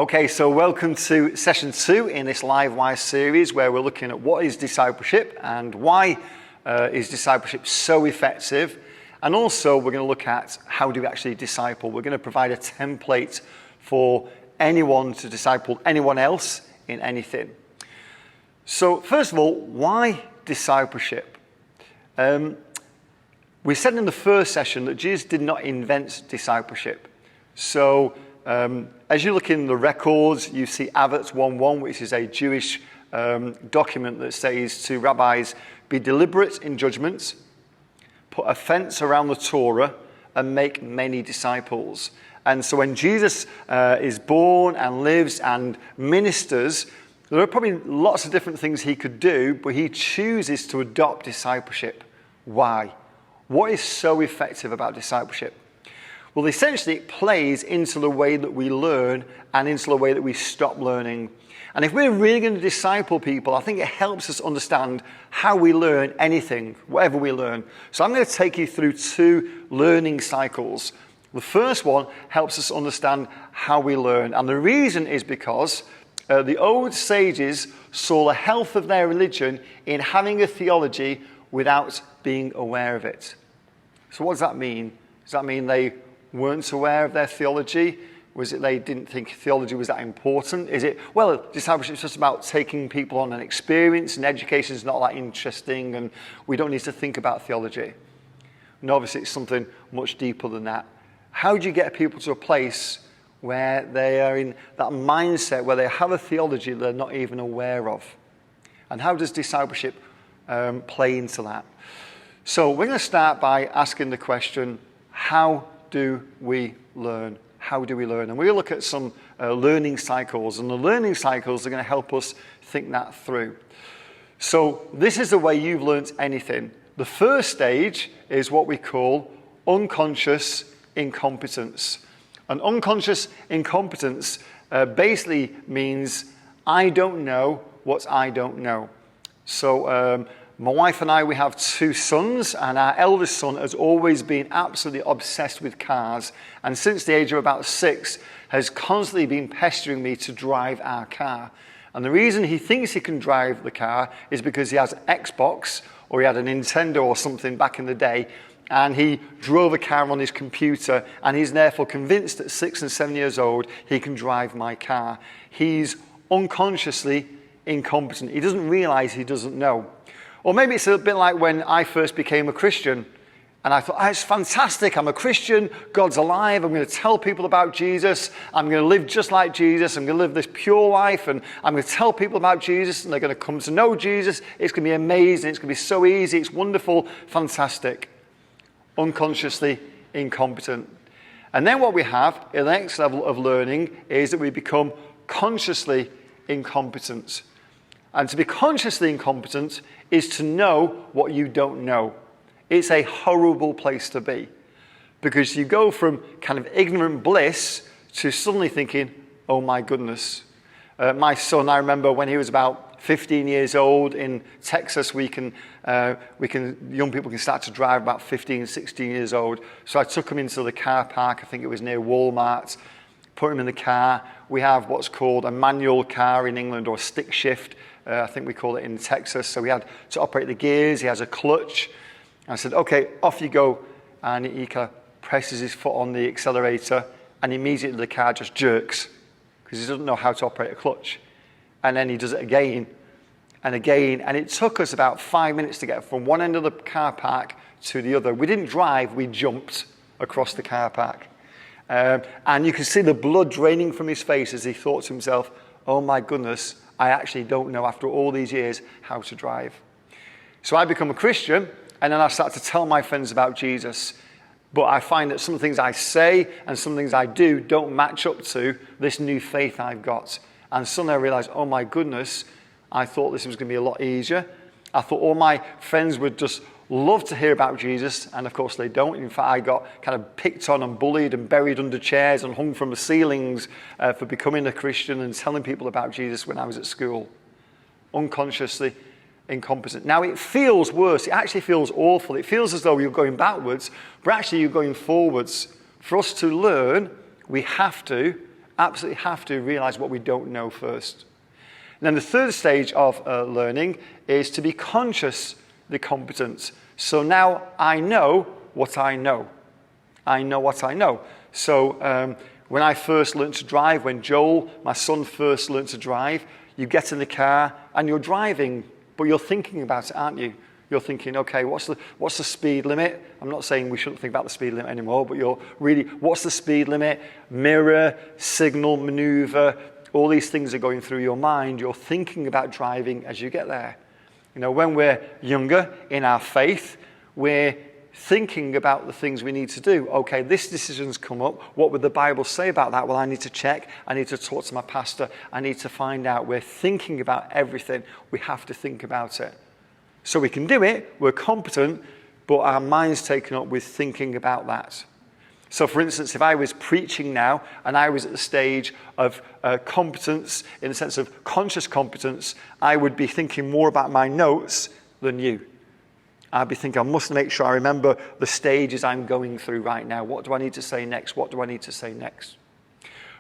Okay, so welcome to session 2 in this LiveWire series where we're looking at what is discipleship and why is discipleship so effective. And also we're going to look at how do we actually disciple. We're going to provide a template for anyone to disciple anyone else in anything. So first of all, why discipleship? We said in the first session that Jesus did not invent discipleship. So as you look in the records, you see Avot 1:1, which is a Jewish document that says to rabbis, be deliberate in judgment, put a fence around the Torah, and make many disciples. And so when Jesus is born and lives and ministers, there are probably lots of different things he could do, but he chooses to adopt discipleship. Why? What is so effective about discipleship? Well, essentially, it plays into the way that we learn and into the way that we stop learning. And if we're really going to disciple people, I think it helps us understand how we learn anything, whatever we learn. So I'm going to take you through 2 learning cycles. The first one helps us understand how we learn. And the reason is because the old sages saw the health of their religion in having a theology without being aware of it. So what does that mean? Does that mean they weren't aware of their theology? Was it they didn't think theology was that important? Is it, well, discipleship is just about taking people on an experience and education is not that interesting and we don't need to think about theology? And obviously it's something much deeper than that. How do you get people to a place where they are in that mindset where they have a theology they're not even aware of? And how does discipleship play into that? So we're going to start by asking the question, how do we learn? How do we learn? And we'll look at some learning cycles, and the learning cycles are going to help us think that through. So this is the way you've learned anything. The first stage is what we call unconscious incompetence. And unconscious incompetence basically means I don't know what I don't know. So my wife and I, we have 2 sons, and our eldest son has always been absolutely obsessed with cars, and since the age of about 6 has constantly been pestering me to drive our car. And the reason he thinks he can drive the car is because he has an Xbox or he had a Nintendo or something back in the day, and he drove a car on his computer, and he's therefore convinced at 6 and 7 years old he can drive my car. He's unconsciously incompetent. He doesn't realize he doesn't know. Or maybe it's a bit like when I first became a Christian and I thought, oh, it's fantastic, I'm a Christian, God's alive, I'm going to tell people about Jesus, I'm going to live just like Jesus, I'm going to live this pure life and I'm going to tell people about Jesus and they're going to come to know Jesus, it's going to be amazing, it's going to be so easy, it's wonderful, fantastic. Unconsciously incompetent. And then what we have in the next level of learning is that we become consciously incompetent. And to be consciously incompetent is to know what you don't know. It's a horrible place to be because you go from kind of ignorant bliss to suddenly thinking, oh my goodness. My son, I remember when he was about 15 years old in Texas, young people can start to drive about 15, 16 years old. So I took him into the car park, I think it was near Walmart, put him in the car. We have what's called a manual car in England or stick shift. I think we call it in Texas. So we had to operate the gears. He has a clutch. And I said, okay, off you go. And he kind of presses his foot on the accelerator and immediately the car just jerks because he doesn't know how to operate a clutch. And then he does it again and again. And it took us about 5 minutes to get from one end of the car park to the other. We didn't drive, we jumped across the car park. And you can see the blood draining from his face as he thought to himself, oh my goodness, I actually don't know after all these years how to drive. So I become a Christian and then I start to tell my friends about Jesus. But I find that some things I say and some things I do don't match up to this new faith I've got. And suddenly I realize, oh my goodness, I thought this was going to be a lot easier. I thought all my friends would just love to hear about Jesus, and of course they don't. In fact, I got kind of picked on and bullied and buried under chairs and hung from the ceilings for becoming a Christian and telling people about Jesus when I was at school. Unconsciously incompetent. Now it feels worse. It actually feels awful. It feels as though you're going backwards, but actually you're going forwards. For us to learn, we have to absolutely have to realize what we don't know first. And then the third stage of learning is to be consciously competent. So now I know what I know. I know what I know. So when I first learned to drive, when Joel, my son, first learned to drive, you get in the car and you're driving, but you're thinking about it, aren't you? You're thinking, okay, what's the speed limit? I'm not saying we shouldn't think about the speed limit anymore, but you're really, what's the speed limit? Mirror, signal, maneuver, all these things are going through your mind. You're thinking about driving as you get there. You know, when we're younger in our faith, we're thinking about the things we need to do. Okay, this decision's come up. What would the Bible say about that? Well, I need to check. I need to talk to my pastor. I need to find out. We're thinking about everything. We have to think about it. So we can do it. We're competent, but our mind's taken up with thinking about that. So, for instance, if I was preaching now and I was at the stage of competence, in the sense of conscious competence, I would be thinking more about my notes than you. I'd be thinking, I must make sure I remember the stages I'm going through right now. What do I need to say next? What do I need to say next?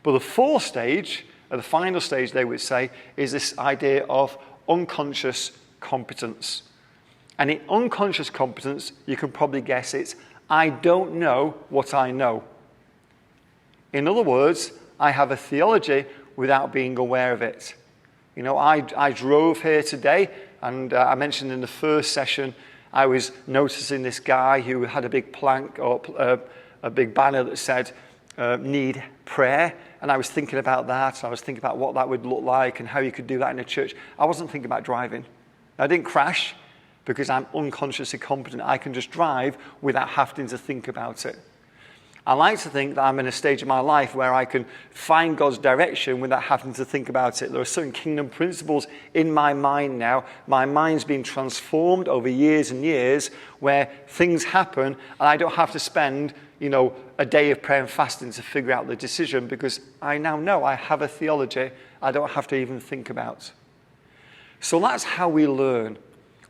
But the fourth stage, or the final stage, they would say, is this idea of unconscious competence. And in unconscious competence, you can probably guess it's, I don't know what I know. In other words, I have a theology without being aware of it. You know, I drove here today, and I mentioned in the first session, I was noticing this guy who had a big plank or a big banner that said, need prayer. And I was thinking about that. I was thinking about what that would look like and how you could do that in a church. I wasn't thinking about driving. I didn't crash because I'm unconsciously competent. I can just drive without having to think about it. I like to think that I'm in a stage of my life where I can find God's direction without having to think about it. There are certain kingdom principles in my mind now. My mind's been transformed over years and years where things happen and I don't have to spend, a day of prayer and fasting to figure out the decision because I now know I have a theology I don't have to even think about. So that's how we learn.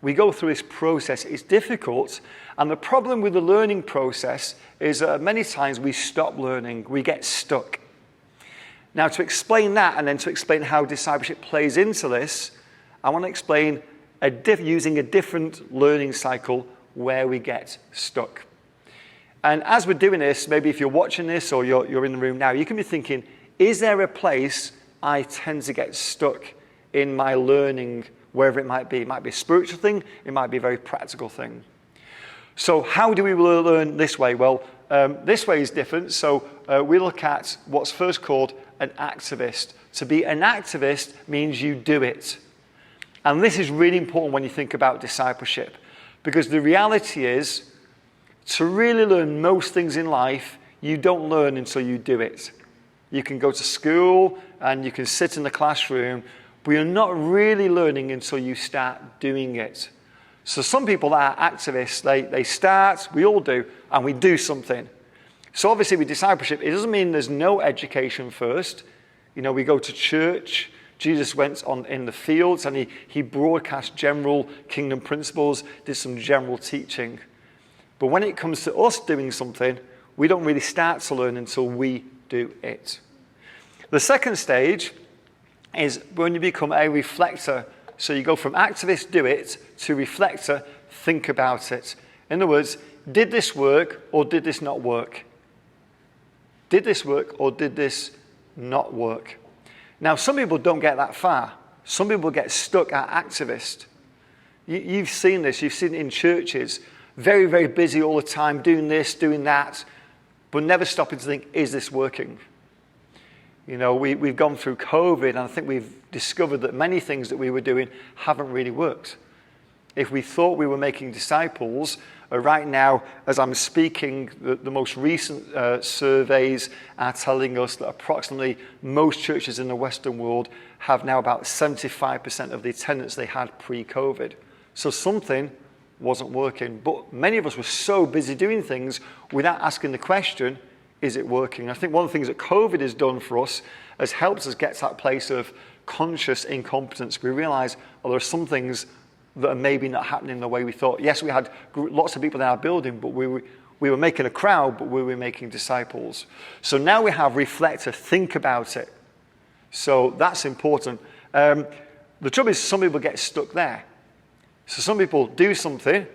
We go through this process. It's difficult. And the problem with the learning process is that many times we stop learning. We get stuck. Now, to explain that and then to explain how discipleship plays into this, I want to explain using a different learning cycle where we get stuck. And as we're doing this, maybe if you're watching this or you're in the room now, you can be thinking, is there a place I tend to get stuck in my learning, wherever it might be? It might be a spiritual thing. It might be a very practical thing. So how do we learn this way? Well, this way is different. So we look at what's first called an activist. To be an activist means you do it. And this is really important when you think about discipleship, because the reality is, to really learn most things in life, you don't learn until you do it. You can go to school and you can sit in the classroom, but you're not really learning until you start doing it. So some people that are activists, they start, we all do, and we do something. So obviously with discipleship, it doesn't mean there's no education first. We go to church. Jesus went on in the fields and he broadcast general kingdom principles, did some general teaching. But when it comes to us doing something, we don't really start to learn until we do it. The second stage is when you become a reflector. So you go from activist, do it, to reflector, think about it. In other words, did this work or did this not work? Did this work or did this not work? Now, some people don't get that far. Some people get stuck at activist. You've seen this. You've seen it in churches. Very, very busy all the time, doing this, doing that, but never stopping to think, is this working? We've gone through COVID, and I think we've discovered that many things that we were doing haven't really worked. If we thought we were making disciples, right now, as I'm speaking, the most recent surveys are telling us that approximately most churches in the Western world have now about 75% of the attendance they had pre-COVID. So something wasn't working. But many of us were so busy doing things without asking the question, is it working? I think one of the things that COVID has done for us has helped us get to that place of conscious incompetence. We realize, there are some things that are maybe not happening the way we thought. Yes, we had lots of people in our building, but We were making a crowd, but we were making disciples. So now we have reflector, think about it. So that's important. The trouble is some people get stuck there. So some people do something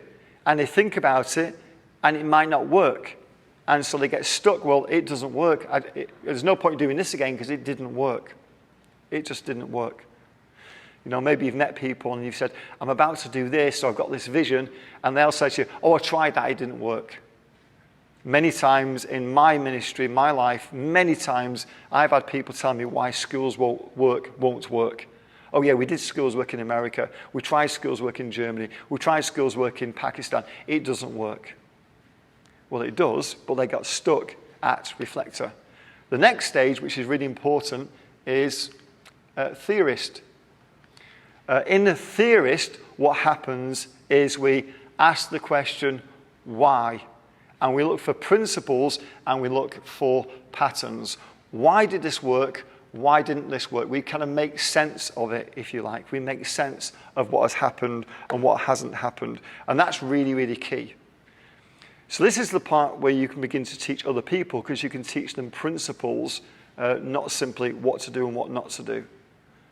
and they think about it and it might not work. And so they get stuck. Well, it doesn't work. There's no point doing this again because it didn't work. It just didn't work. Maybe you've met people and you've said, I'm about to do this, so I've got this vision. And they'll say to you, oh, I tried that, it didn't work. Many times in my ministry, in my life, many times I've had people tell me why schools won't work. Oh yeah, we did schools work in America. We tried schools work in Germany. We tried schools work in Pakistan. It doesn't work. Well, it does, but they got stuck at reflector. The next stage, which is really important, is theorist. In the theorist, what happens is we ask the question, why? And we look for principles and we look for patterns. Why did this work? Why didn't this work? We kind of make sense of it, if you like. We make sense of what has happened and what hasn't happened. And that's really, really key. So this is the part where you can begin to teach other people, because you can teach them principles, not simply what to do and what not to do.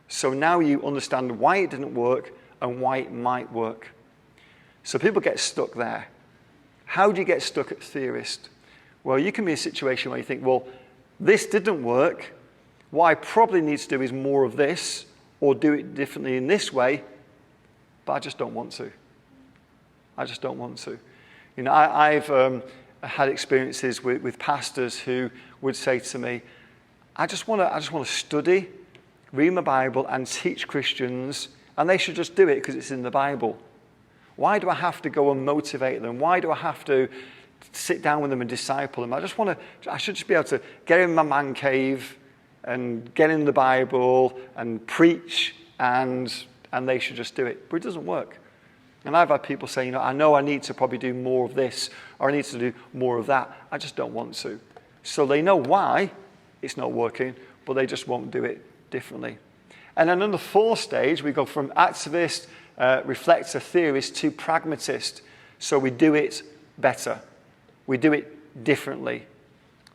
So now you understand why it didn't work and why it might work. So people get stuck there. How do you get stuck at theorist? Well, you can be in a situation where you think, well, this didn't work. What I probably need to do is more of this, or do it differently in this way, but I just don't want to. I just don't want to. I've had experiences with pastors who would say to me, I just want to study, read my Bible, and teach Christians, and they should just do it because it's in the Bible. Why do I have to go and motivate them? Why do I have to sit down with them and disciple them? I should just be able to get in my man cave and get in the Bible and preach, and they should just do it. But it doesn't work. And I've had people say, I know I need to probably do more of this, or I need to do more of that. I just don't want to. So they know why it's not working, but they just won't do it differently. And then on the fourth stage, we go from activist, reflector, theorist to pragmatist. So we do it better. We do it differently.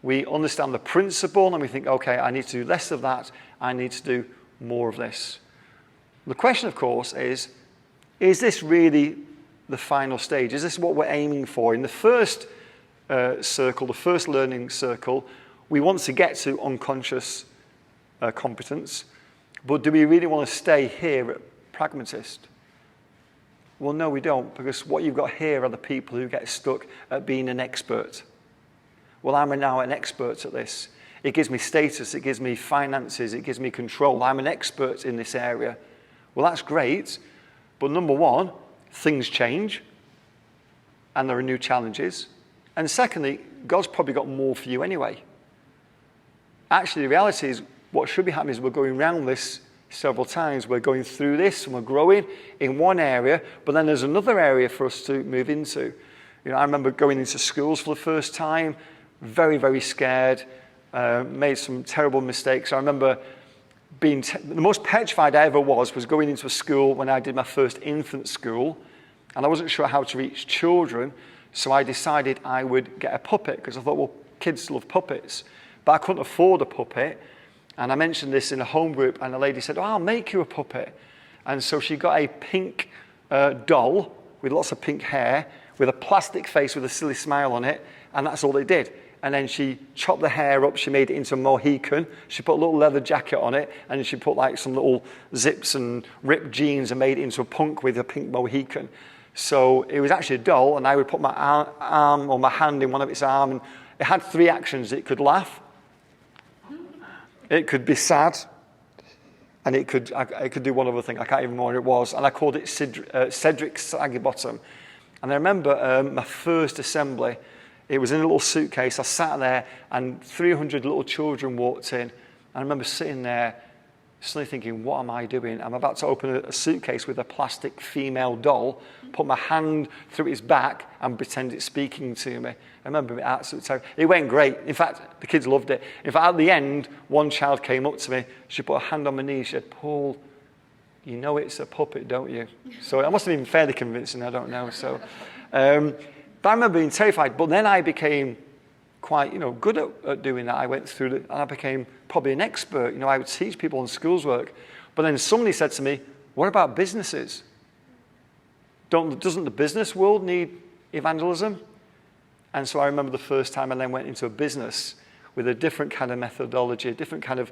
We understand the principle and we think, okay, I need to do less of that. I need to do more of this. The question, of course, is this really the final stage? Is this what we're aiming for? In the first circle, the first learning circle, we want to get to unconscious competence. But do we really want to stay here at pragmatist? Well, no, we don't, because what you've got here are the people who get stuck at being an expert. Well, I'm now an expert at this. It gives me status, it gives me finances, it gives me control. I'm an expert in this area. Well, that's great, but number one, things change, and there are new challenges. And secondly, God's probably got more for you anyway. Actually, the reality is, what should be happening is we're going around this several times. We're going through this and we're growing in one area, but then there's another area for us to move into. I remember going into schools for the first time, very, very scared, made some terrible mistakes. I remember being the most petrified I ever was going into a school when I did my first infant school, and I wasn't sure how to reach children, so I decided I would get a puppet, because I thought, well, kids love puppets. But I couldn't afford a puppet. And I mentioned this in a home group, and a lady said, oh, I'll make you a puppet. And so she got a pink doll with lots of pink hair, with a plastic face with a silly smile on it, and that's all they did. And then she chopped the hair up, she made it into a Mohican, she put a little leather jacket on it, and she put like some little zips and ripped jeans and made it into a punk with a pink Mohican. So it was actually a doll, and I would put my arm or my hand in one of its arms, and it had three actions. It could laugh, it could be sad, and it could do one other thing. I can't even remember what it was. And I called it Cedric Saggy Bottom. And I remember my first assembly, it was in a little suitcase. I sat there, and 300 little children walked in. And I remember sitting there, suddenly thinking, what am I doing? I'm about to open a suitcase with a plastic female doll, put my hand through its back, and pretend it's speaking to me. I remember it absolutely terrible. It went great. In fact, the kids loved it. In fact, at the end, one child came up to me. She put her hand on my knee. She said, Paul, you know it's a puppet, don't you? So I must have been fairly convincing. I don't know. So, but But I remember being terrified, but then I became quite, good at doing that. I went through it, and I became probably an expert. I would teach people on schools work. But then somebody said to me, what about businesses? Doesn't the business world need evangelism? And so I remember the first time I then went into a business with a different kind of methodology, a different kind of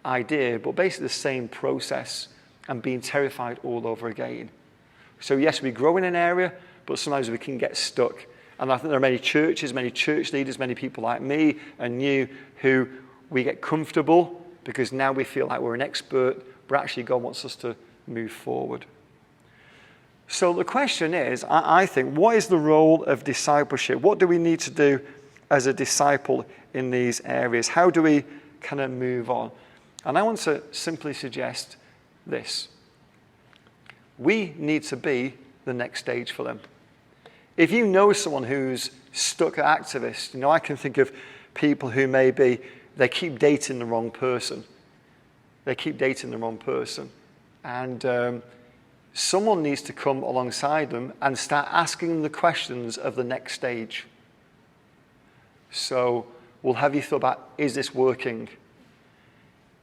idea, but basically the same process, and being terrified all over again. So yes, we grow in an area, but sometimes we can get stuck. And I think there are many churches, many church leaders, many people like me and you who we get comfortable because now we feel like we're an expert, but actually God wants us to move forward. So the question is, I think, what is the role of discipleship? What do we need to do as a disciple in these areas? How do we kind of move on? And I want to simply suggest this. We need to be the next stage for them. If you know someone who's stuck at activist, I can think of people who they keep dating the wrong person. They keep dating the wrong person. And someone needs to come alongside them and start asking them the questions of the next stage. So, have you thought about, is this working?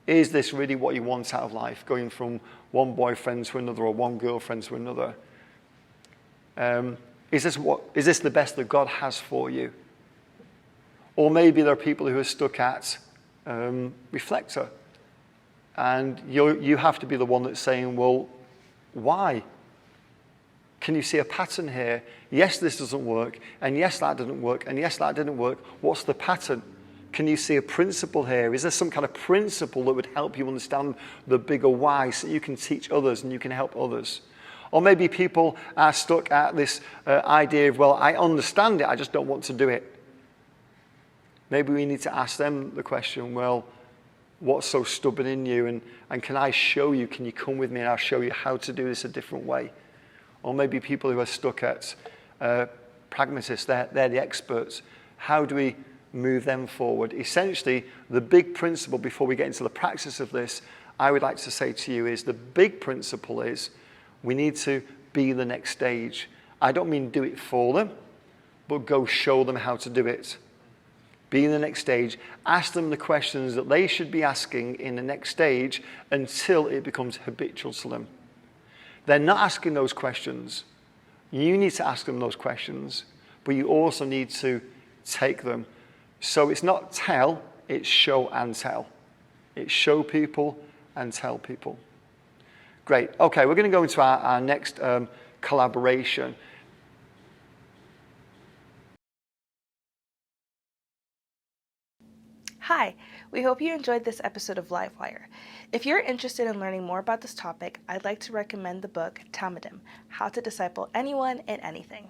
Is this really what you want out of life? Going from one boyfriend to another or one girlfriend to another? Is this the best that God has for you? Or maybe there are people who are stuck at reflector. And you have to be the one that's saying, well, why? Can you see a pattern here? Yes, this doesn't work. And yes, that didn't work. And yes, that didn't work. What's the pattern? Can you see a principle here? Is there some kind of principle that would help you understand the bigger why so you can teach others and you can help others? Or maybe people are stuck at this idea of, well, I understand it, I just don't want to do it. Maybe we need to ask them the question, well, what's so stubborn in you? And can I show you, can you come with me and I'll show you how to do this a different way? Or maybe people who are stuck at pragmatists, they're the experts. How do we move them forward? Essentially, the big principle before we get into the practice of this, I would like to say to you is the big principle is we need to be the next stage. I don't mean do it for them, but go show them how to do it. Be in the next stage. Ask them the questions that they should be asking in the next stage until it becomes habitual to them. They're not asking those questions. You need to ask them those questions, but you also need to take them. So it's not tell, it's show and tell. It's show people and tell people. Great. Okay, we're going to go into our next collaboration. Hi, we hope you enjoyed this episode of Livewire. If you're interested in learning more about this topic, I'd like to recommend the book Talmudim, How to Disciple Anyone and Anything.